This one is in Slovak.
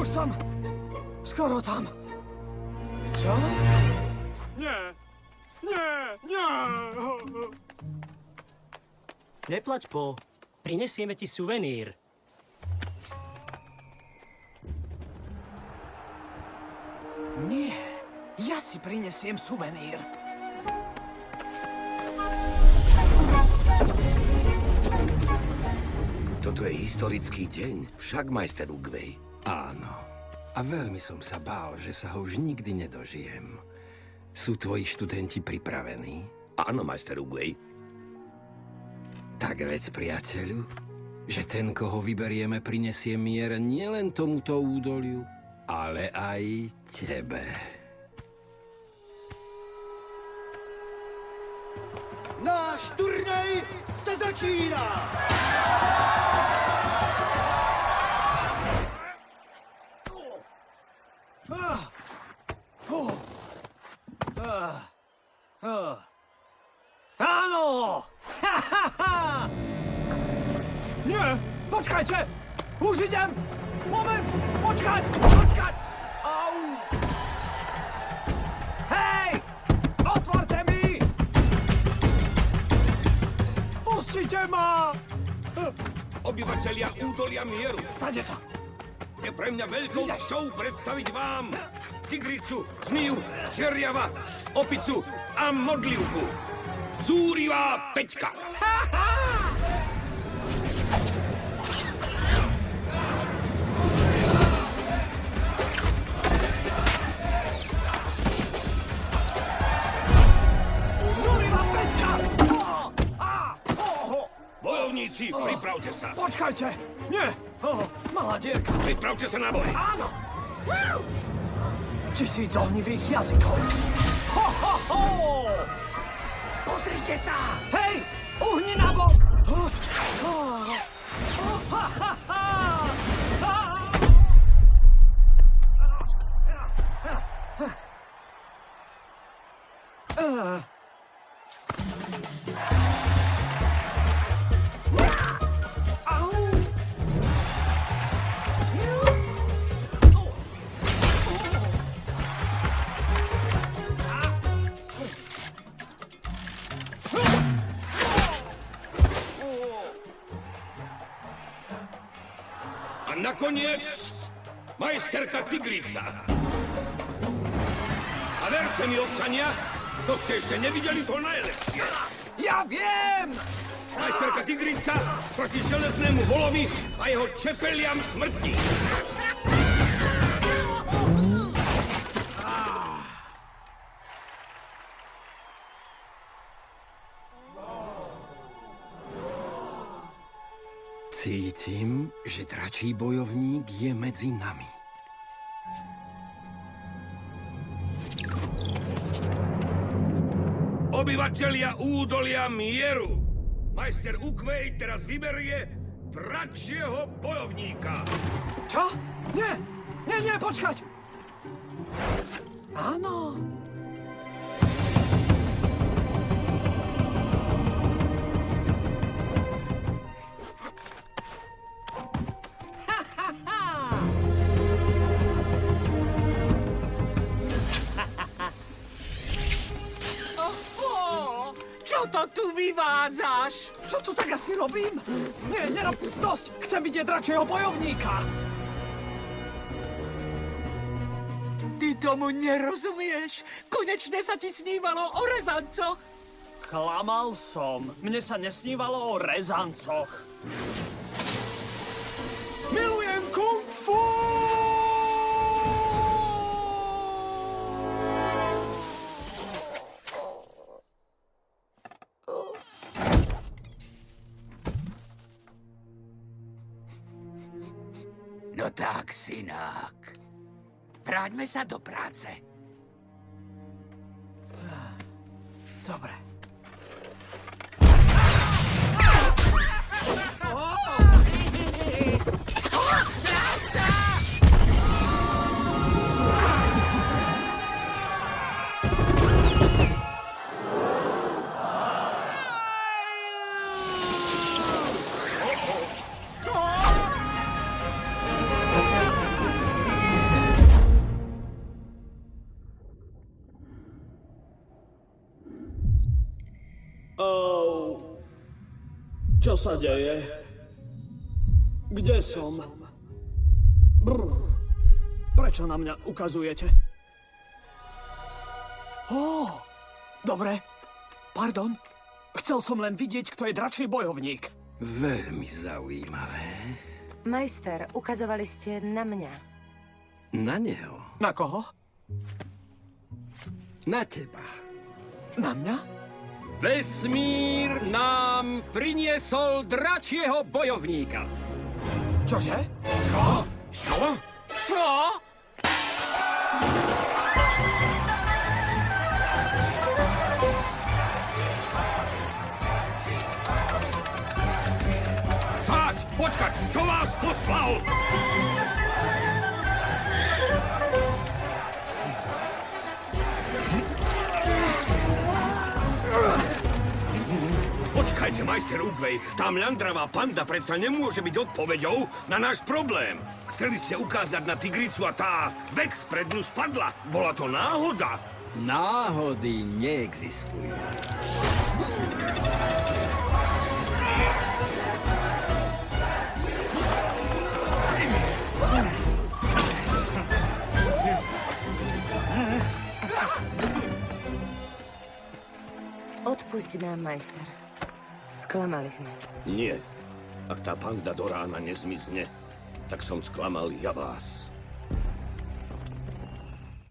Už som skoro tam. Čo? Nie. Nie, nie. Neplač, Po. Prinesieme ti suvenír. Nie, ja si prinesiem suvenír. Toto je historický deň, však, majster Ugvej. Áno. A veľmi som sa bál, že sa ho už nikdy nedožijem. Sú tvoji študenti pripravení? Áno, majster Ugvej. Tak vec, priateľu, že ten, koho vyberieme, prinesie mier nielen tomuto údoliu, ale aj tebe. Náš turnaj sa začína! Áno! Nie, počkajte! Už idem! Moment! Počkať! Počkať! Au! Hej! Otvorte mi! Pustite ma! Obyvatelia údolia mieru. Tade to! Je pre mňa veľkou cťou predstaviť vám tigricu, zmiju, čeriava, opicu a modlivku. Zúrivá Peťka. Zúrivá Peťka! Bojovníci, pripravte sa. Počkajte! Nie! Malá dierka! Pripravte sa na boj. Áno! 1000 ohnivých jazykov! Ho, ho, ho! Pozrite sa! Hej! Uhni na bok! A nakoniec, majsterka Tigrica. A verte mi, občania, to ste ešte nevideli to najlepšie. Ja viem! Majsterka Tigrica proti železnému volovi a jeho čepeliam smrti. Cítim, že dračí bojovník je medzi nami. Obyvatelia údolia mieru. Majster Ugvej teraz vyberie dračieho bojovníka. Čo? Nie! Nie, nie, počkať! Áno. Čo to tu vyvádzaš? Čo tu tak asi robím? Nie, nerob dosť! Chcem vidieť dračieho bojovníka! Ty tomu nerozumieš. Konečne sa ti snívalo o rezancoch. Klamal som. Mne sa nesnívalo o rezancoch. Milujem kung fu! No tak, synák. Vráťme sa do práce. Dobre. Čo sa deje? Kde som? Brr. Prečo na mňa ukazujete? Dobre. Pardon. Chcel som len vidieť, kto je dračí bojovník. Veľmi zaujímavé. Majster, ukazovali ste na mňa. Na neho. Na koho? Na teba. Na mňa? Vesmír nám priniesol dračieho bojovníka. Čože? Čo? Čo? Stáť! Počkať! Kto vás poslal? Počkajte, majster Ugvej, tá mľandravá panda predsa nemôže byť odpoveďou na náš problém. Chceli ste ukázať na tigricu a tá vek spred ňu spadla. Bola to náhoda. Náhody neexistujú. Odpusť nám, majster. Sklamali sme. Nie. Ak tá panda do rána nezmizne, tak som sklamal ja vás.